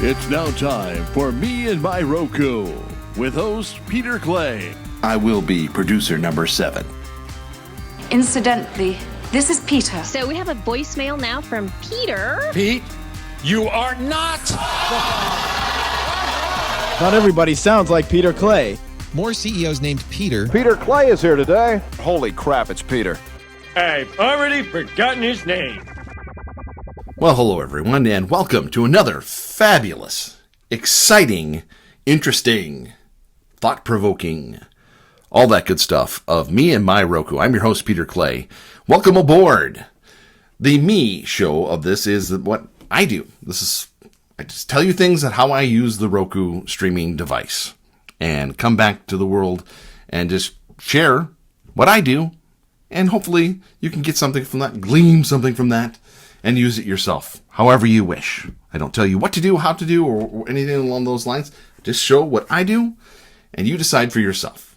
It's now time for Me and My Roku with host Peter Clay. I will be producer number 7. Incidentally, this is Peter. So we have a voicemail now from Peter. Pete, you are not. Not everybody sounds like Peter Clay. More CEOs named Peter. Peter Clay is here today. Holy crap, it's Peter. I've already forgotten his name. Well, hello everyone, and welcome to another fabulous, exciting, interesting, thought-provoking, all that good stuff of Me and My Roku. I'm your host, Peter Clay. Welcome aboard. The me show of this is what I do. I just tell you things that how I use the Roku streaming device and come back to the world and just share what I do, and hopefully you can get something from that, glean something from that, and use it yourself, however you wish. I don't tell you what to do, how to do, or anything along those lines. Just show what I do, and you decide for yourself.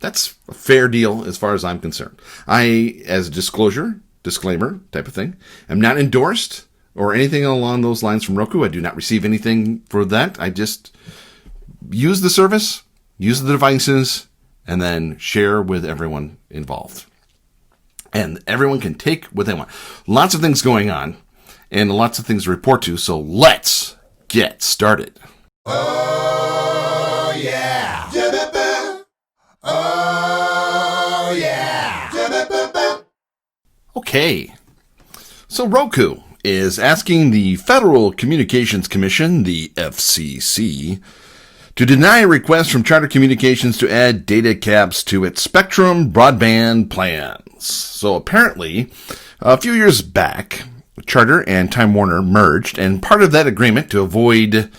That's a fair deal as far as I'm concerned. I, as a disclaimer type of thing, am not endorsed or anything along those lines from Roku. I do not receive anything for that. I just use the service, use the devices, and then share with everyone involved. And everyone can take what they want. Lots of things going on, and lots of things to report to, so let's get started. Oh, yeah. Oh, yeah. Okay. So Roku is asking the Federal Communications Commission, the FCC, to deny a request from Charter Communications to add data caps to its Spectrum broadband plans. So apparently, a few years back, Charter and Time Warner merged, and part of that agreement to avoid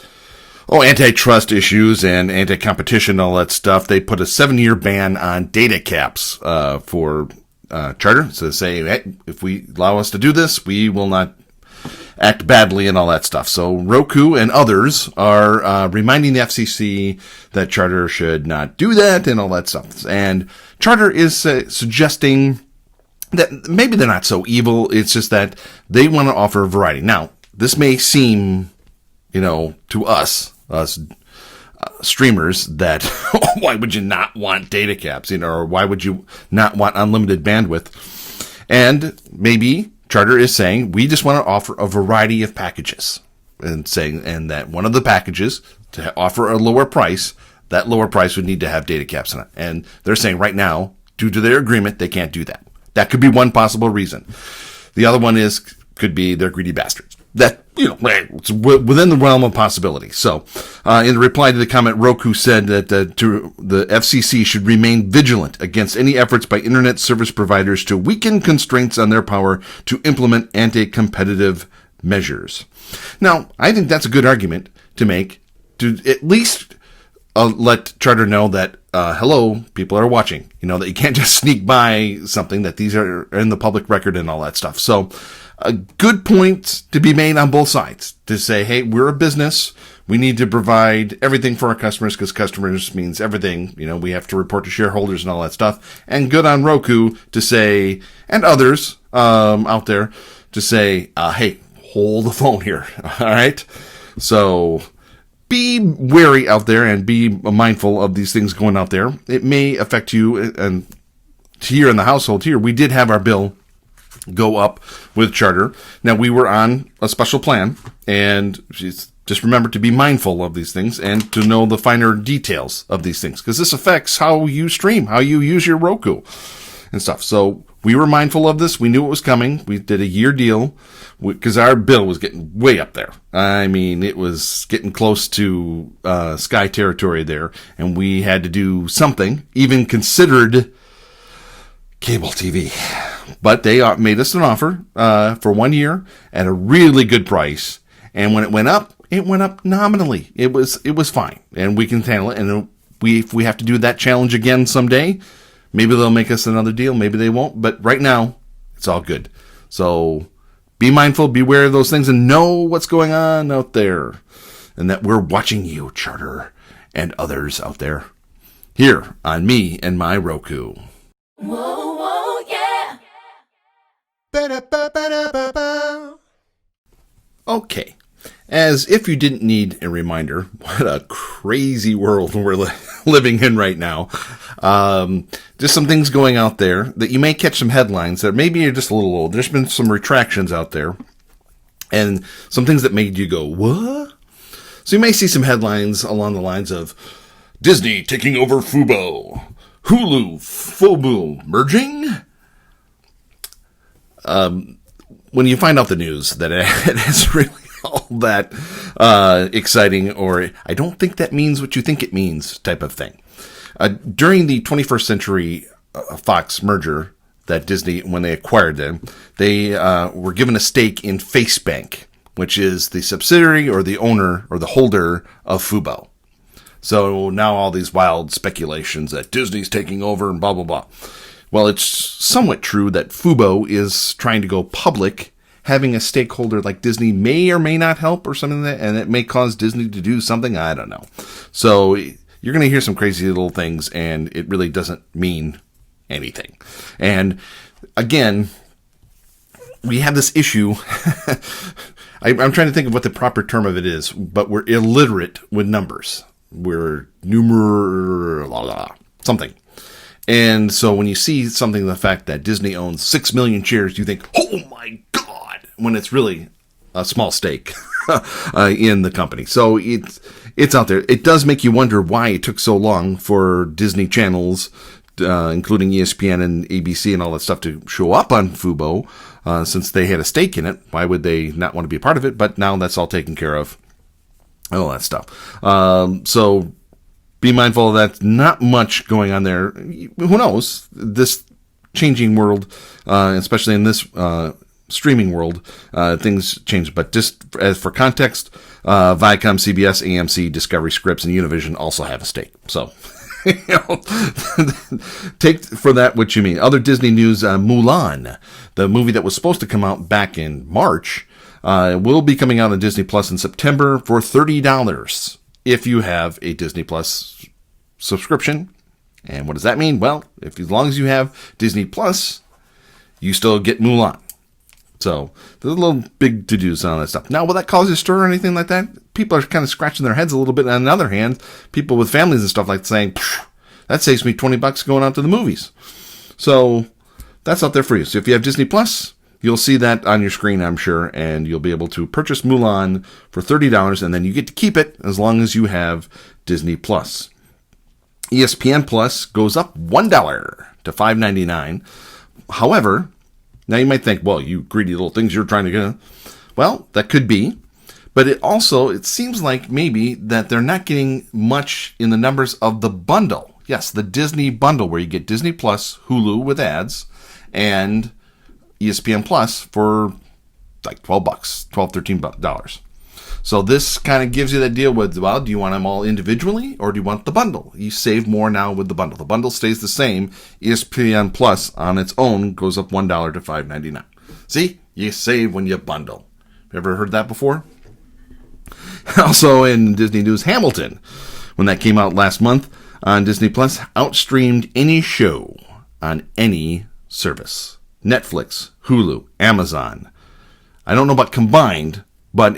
antitrust issues and anti-competition and all that stuff, they put a 7-year ban on data caps for Charter. So they say, hey, if we allow us to do this, we will not act badly and all that stuff. So Roku and others are reminding the FCC that Charter should not do that and all that stuff. And Charter is suggesting that maybe they're not so evil. It's just that they want to offer a variety. Now, this may seem, to us streamers, that why would you not want data caps, or why would you not want unlimited bandwidth? And maybe Charter is saying, we just want to offer a variety of packages, and that one of the packages to offer a lower price, that lower price would need to have data caps in it. And they're saying right now, due to their agreement, they can't do that. That could be one possible reason. The other one could be they're greedy bastards. That, it's within the realm of possibility. So, in reply to the comment, Roku said that the FCC should remain vigilant against any efforts by internet service providers to weaken constraints on their power to implement anti-competitive measures. Now, I think that's a good argument to make, to at least let Charter know that, hello, people are watching. That you can't just sneak by something, that these are in the public record and all that stuff. So, a good point to be made on both sides to say, hey, we're a business. We need to provide everything for our customers because customers means everything. We have to report to shareholders and all that stuff. And good on Roku to say, and others out there to say, hey, hold the phone here. All right. So be wary out there and be mindful of these things going out there. It may affect you. And here in the household here, we did have our bill go up with Charter. Now, we were on a special plan, and just remember to be mindful of these things and to know the finer details of these things, because this affects how you stream, how you use your Roku and stuff. So we were mindful of this. We knew it was coming. We did a year deal because our bill was getting way up there. I mean, it was getting close to sky territory there, and we had to do something, even considered cable TV. But they made us an offer for 1 year at a really good price. And when it went up nominally. It was fine, and we can handle it. And if we have to do that challenge again someday, maybe they'll make us another deal. Maybe they won't. But right now, it's all good. So be mindful, be aware of those things, and know what's going on out there, and that we're watching you, Charter, and others out there, here on Me and My Roku. Whoa, whoa, yeah. Okay. as if you didn't need a reminder, what a crazy world we're living in right now. Just some things going out there that you may catch some headlines that maybe are just a little old. There's been some retractions out there and some things that made you go, what? So you may see some headlines along the lines of Disney taking over Fubo, Hulu, Fubo merging. When you find out the news that it is really all that exciting, or I don't think that means what you think it means type of thing. During the 21st Century Fox merger that Disney, when they acquired them, they were given a stake in FaceBank, which is the subsidiary or the owner or the holder of Fubo. So now all these wild speculations that Disney's taking over and blah, blah, blah. Well, it's somewhat true that Fubo is trying to go public. Having a stakeholder like Disney may or may not help or something like that, and it may cause Disney to do something. I don't know. So you're going to hear some crazy little things, and it really doesn't mean anything. And again, we have this issue. I'm trying to think of what the proper term of it is, but we're illiterate with numbers. We're something. And so when you see something, the fact that Disney owns 6 million shares, you think, oh my God, when it's really a small stake in the company. So it's out there. It does make you wonder why it took so long for Disney channels, including ESPN and ABC and all that stuff, to show up on Fubo, since they had a stake in it. Why would they not want to be a part of it? But now that's all taken care of. All that stuff. So be mindful of that. Not much going on there. Who knows? This changing world, especially in this streaming world, things change. But just as for context, Viacom, CBS, AMC, Discovery, Scripps, and Univision also have a stake. So take for that what you mean. Other Disney news: Mulan, the movie that was supposed to come out back in March, will be coming out on Disney Plus in September for $30 if you have a Disney Plus subscription. And what does that mean? Well, as long as you have Disney Plus, you still get Mulan. So there's a little big to-dos on that stuff. Now, will that cause you stir or anything like that? People are kind of scratching their heads a little bit. On the other hand, people with families and stuff like saying, that saves me $20 going out to the movies. So that's out there for you. So if you have Disney Plus, you'll see that on your screen, I'm sure, and you'll be able to purchase Mulan for $30, and then you get to keep it as long as you have Disney Plus. ESPN Plus goes up $1 to $5.99. However, now you might think, well, you greedy little things, you're trying to get. Well, that could be, but it seems like maybe that they're not getting much in the numbers of the bundle. Yes, the Disney bundle, where you get Disney Plus, Hulu with ads, and ESPN Plus for like $12, $13. So this kind of gives you that deal with, well, do you want them all individually or do you want the bundle? You save more now with the bundle. The bundle stays the same. ESPN Plus on its own goes up $1 to $5.99. See, you save when you bundle. Ever heard that before? Also in Disney news, Hamilton, when that came out last month on Disney Plus, outstreamed any show on any service. Netflix, Hulu, Amazon. I don't know about combined, but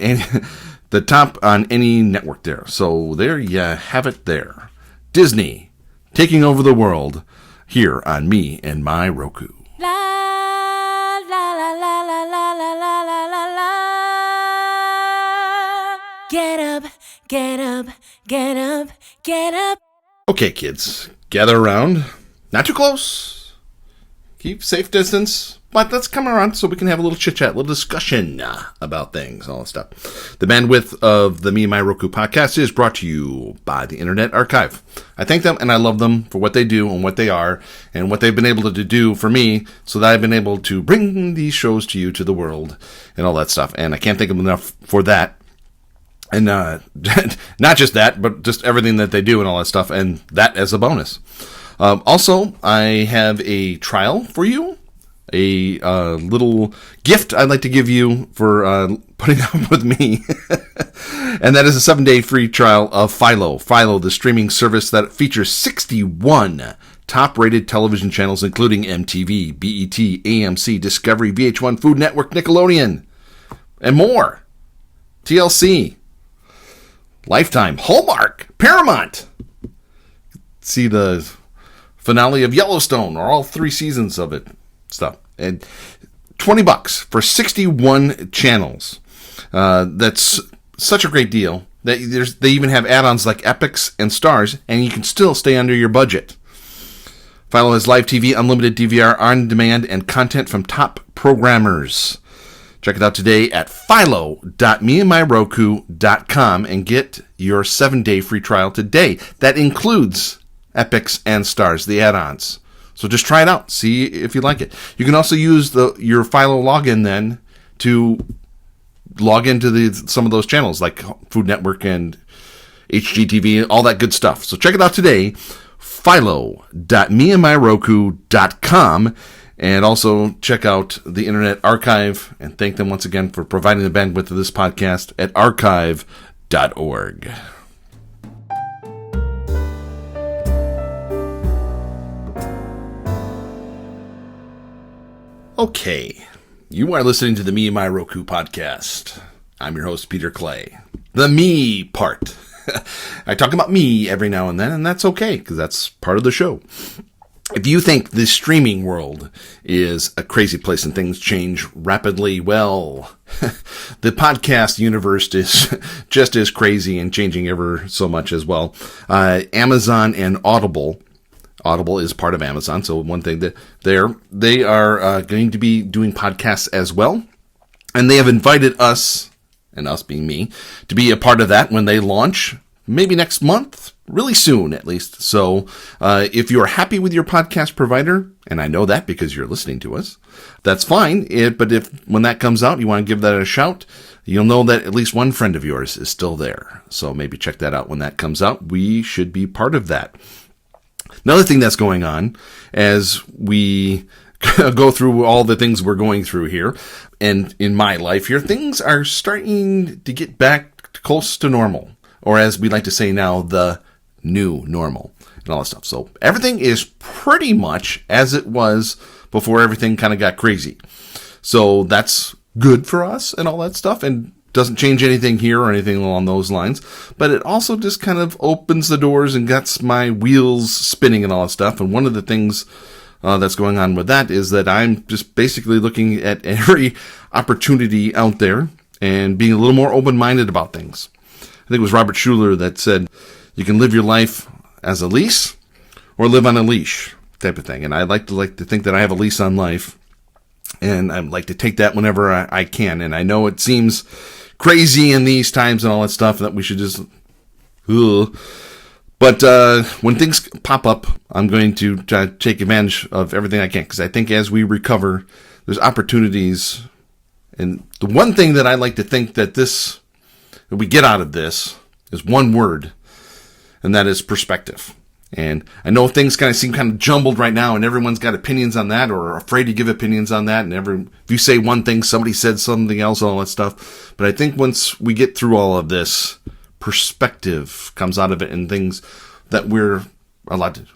the top on any network there. So there you have it there. Disney taking over the world here on Me and My Roku. La la la la la la la la la la la. Get up, get up, get up, get up. Okay, kids, gather around. Not too close. Keep safe distance. But let's come around so we can have a little chit-chat, a little discussion about things, all that stuff. The bandwidth of the Me and My Roku podcast is brought to you by the Internet Archive. I thank them and I love them for what they do and what they are and what they've been able to do for me so that I've been able to bring these shows to you, to the world, and all that stuff. And I can't thank them enough for that. And not just that, but just everything that they do and all that stuff, and that as a bonus. Also, I have a trial for you. A little gift I'd like to give you for putting up with me. And that is a 7-day free trial of Philo. Philo, the streaming service that features 61 top-rated television channels, including MTV, BET, AMC, Discovery, VH1, Food Network, Nickelodeon, and more. TLC, Lifetime, Hallmark, Paramount. See the finale of Yellowstone, or all 3 seasons of it, stuff. And $20 for 61 channels. That's such a great deal that they even have add-ons like Epics and Stars, and you can still stay under your budget. Philo has live TV, unlimited DVR, on-demand, and content from top programmers. Check it out today at philo.meandmyroku.com and get your 7-day free trial today. That includes Epics and Stars, the add-ons. So just try it out. See if you like it. You can also use your Philo login then to log into some of those channels like Food Network and HGTV, all that good stuff. So check it out today, philo.meandmyroku.com, and also check out the Internet Archive, and thank them once again for providing the bandwidth of this podcast at archive.org. Okay, you are listening to the Me and My Roku podcast. I'm your host, Peter Clay. The me part. I talk about me every now and then, and that's okay, because that's part of the show. If you think the streaming world is a crazy place and things change rapidly, well, the podcast universe is just as crazy and changing ever so much as well. Amazon and Audible is part of Amazon, so one thing that they are going to be doing podcasts as well, and they have invited us, and us being me, to be a part of that when they launch, maybe next month, really soon at least. So if you're happy with your podcast provider, and I know that because you're listening to us, that's fine. But if when that comes out, you want to give that a shout, you'll know that at least one friend of yours is still there. So maybe check that out when that comes out. We should be part of that. Another thing that's going on as we go through all the things we're going through here, and in my life here, things are starting to get back close to normal, or as we like to say now, the new normal and all that stuff. So everything is pretty much as it was before everything kind of got crazy. So that's good for us and all that stuff, and doesn't change anything here or anything along those lines, but it also just kind of opens the doors and gets my wheels spinning and all that stuff. And one of the things that's going on with that is that I'm just basically looking at every opportunity out there and being a little more open-minded about things. I think it was Robert Schuller that said, you can live your life as a lease or live on a leash type of thing. And I like to think that I have a lease on life, and I like to take that whenever I can. And I know it seems crazy in these times and all that stuff that we should just, but when things pop up, I'm going to try to take advantage of everything I can, because I think as we recover, there's opportunities. And the one thing that I like to think that we get out of this is one word, and that is perspective. And I know things seem kind of jumbled right now, and everyone's got opinions on that, or are afraid to give opinions on that. And if you say one thing, somebody said something else, and all that stuff. But I think once we get through all of this, perspective comes out of it, and things that we're allowed to.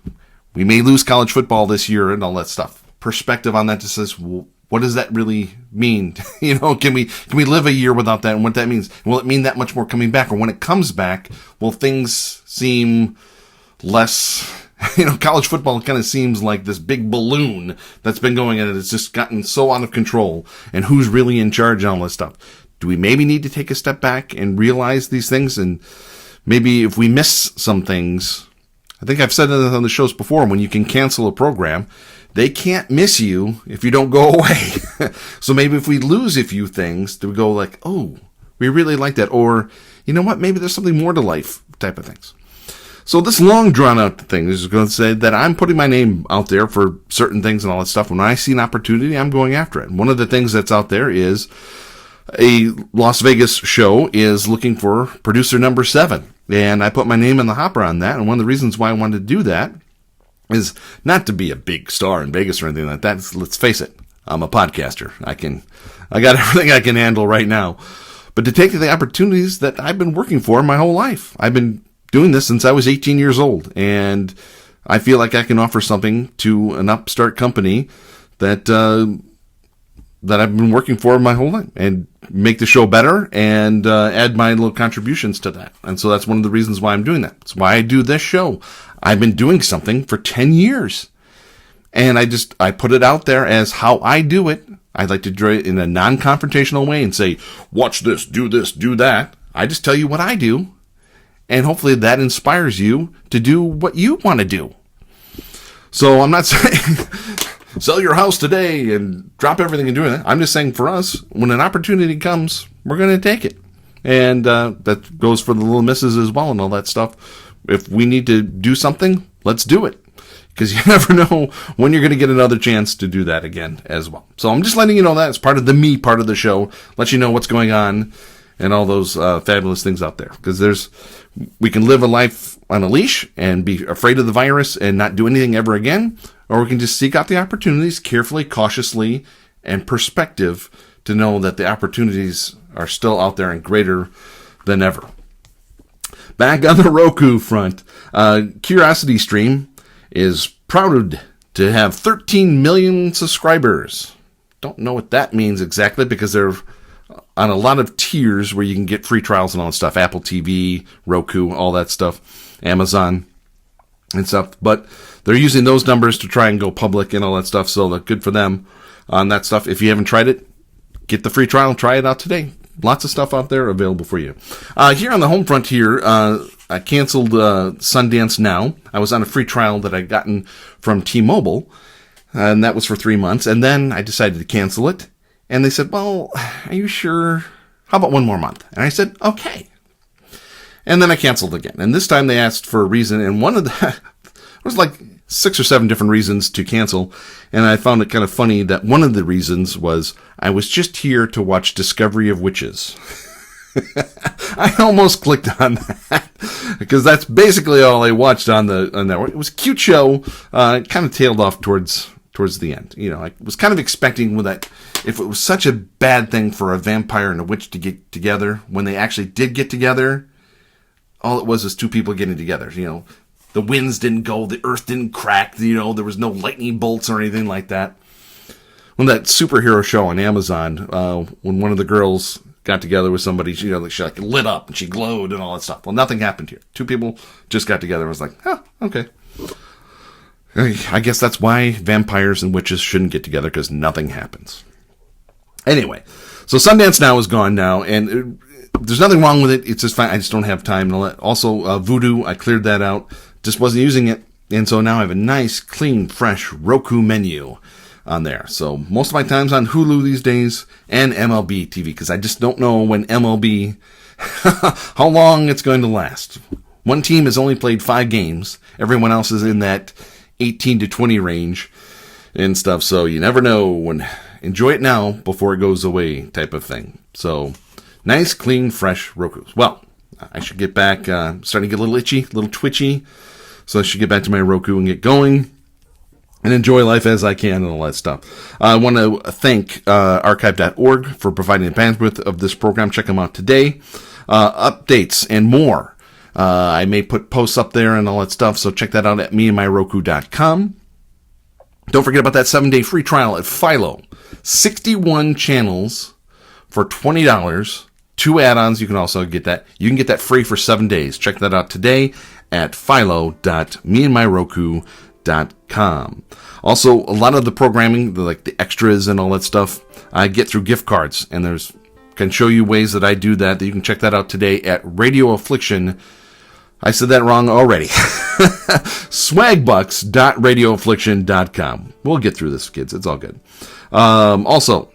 We may lose college football this year and all that stuff. Perspective on that just says, well, what does that really mean? Can we live a year without that, and what that means? Will it mean that much more coming back? Or when it comes back, will things seem less, college football kind of seems like this big balloon that's been going, and it's just gotten so out of control, and who's really in charge and all this stuff. Do we maybe need to take a step back and realize these things? And maybe if we miss some things, I think I've said it on the shows before, when you can cancel a program, they can't miss you if you don't go away. So maybe if we lose a few things, do we go like, oh, we really like that? Or, you know what, maybe there's something more to life type of things. So this long drawn out thing is going to say that I'm putting my name out there for certain things and all that stuff. When I see an opportunity, I'm going after it. And one of the things that's out there is a Las Vegas show is looking for producer number 7. And I put my name in the hopper on that. And one of the reasons why I wanted to do that is not to be a big star in Vegas or anything like that. Let's face it, I'm a podcaster. I got everything I can handle right now. But to take the opportunities that I've been working for my whole life. I've been doing this since I was 18 years old, and I feel like I can offer something to an upstart company that that I've been working for my whole life and make the show better and add my little contributions to that. And so that's one of the reasons why I'm doing that. It's why I do this show. I've been doing something for 10 years. And I put it out there as how I do it. I like to do it in a non-confrontational way and say, watch this, do that. I just tell you what I do. And hopefully that inspires you to do what you want to do. So I'm not saying sell your house today and drop everything and do it. I'm just saying for us, when an opportunity comes, we're going to take it. And that goes for the little misses as well and all that stuff. If we need to do something, let's do it. Because you never know when you're going to get another chance to do that again as well. So I'm just letting you know that it's part of the me part of the show. Let you know what's going on and all those fabulous things out there. Because we can live a life on a leash and be afraid of the virus and not do anything ever again. Or we can just seek out the opportunities carefully, cautiously, and perspective to know that the opportunities are still out there and greater than ever. Back on the Roku front, Curiosity Stream is proud to have 13 million subscribers. Don't know what that means exactly because they're on a lot of tiers where you can get free trials and all that stuff. Apple TV, Roku, all that stuff, Amazon and stuff. But they're using those numbers to try and go public and all that stuff. So that's good for them on that stuff. If you haven't tried it, get the free trial. Try it out today. Lots of stuff out there available for you. Here on the home front here, I canceled Sundance Now. I was on a free trial that I'd gotten from T-Mobile, and that was for 3 months. And then I decided to cancel it. And they said, well, are you sure? How about one more month? And I said, okay. And then I canceled again. And this time they asked for a reason. And one of the, it was like 6 or 7 different reasons to cancel. And I found it kind of funny that one of the reasons was I was just here to watch Discovery of Witches. I almost clicked on that because that's basically all I watched on that. It was a cute show. It kind of tailed off towards the end. You know, I was kind of expecting with that, if it was such a bad thing for a vampire and a witch to get together, when they actually did get together, all it was 2 people getting together. You know, the winds didn't go, the earth didn't crack, you know, there was no lightning bolts or anything like that. When that superhero show on Amazon, when one of the girls got together with somebody, she like lit up and she glowed and all that stuff. Well, nothing happened here. 2 people just got together and was like, okay. I guess that's why vampires and witches shouldn't get together, because nothing happens. Anyway, so Sundance Now is gone now, and there's nothing wrong with it. It's just fine. I just don't have time. Also, Voodoo, I cleared that out. Just wasn't using it. And so now I have a nice, clean, fresh Roku menu on there. So most of my time's on Hulu these days and MLB TV, because I just don't know when MLB, how long it's going to last. One team has only played 5 games. Everyone else is in that 18 to 20 range and stuff. So you never know when. Enjoy it now before it goes away type of thing. So nice, clean, fresh Roku. Well, I should get back, starting to get a little itchy, a little twitchy. So I should get back to my Roku and get going and enjoy life as I can and all that stuff. I want to thank archive.org for providing the bandwidth of this program. Check them out today. Updates and more. I may put posts up there and all that stuff, so check that out at meandmyroku.com. Don't forget about that 7-day free trial at Philo. 61 channels for $20. 2 add-ons, you can also get that. You can get that free for 7 days. Check that out today at philo.meandmyroku.com. Also, a lot of the programming, like the extras and all that stuff, I get through gift cards, and can show you ways that I do that you can check that out today at Radio Affliction. I said that wrong already. swagbucks.radioaffliction.com. We'll get through this, kids. It's all good. Also,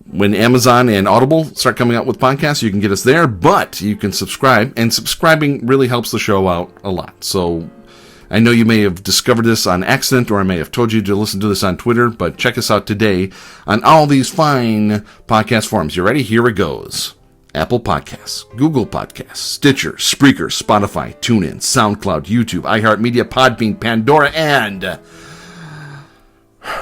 when Amazon and Audible start coming out with podcasts, you can get us there, but you can subscribe, and subscribing really helps the show out a lot. So I know you may have discovered this on accident, or I may have told you to listen to this on Twitter, but check us out today on all these fine podcast forums. You ready? Here it goes. Apple Podcasts, Google Podcasts, Stitcher, Spreaker, Spotify, TuneIn, SoundCloud, YouTube, iHeartMedia, Podbean, Pandora, and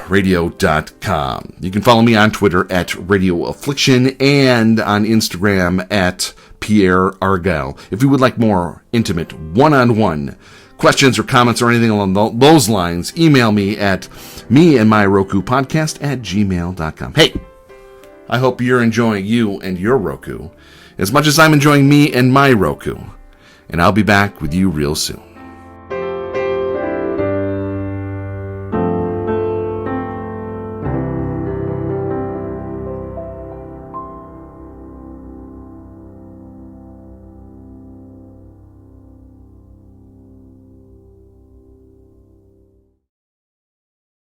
Radio.com. You can follow me on Twitter at Radio Affliction and on Instagram at Pierre Argyle. If you would like more intimate, one-on-one questions or comments or anything along those lines, email me at meandmyrokupodcast@gmail.com. Hey, I hope you're enjoying you and your Roku as much as I'm enjoying me and my Roku. And I'll be back with you real soon.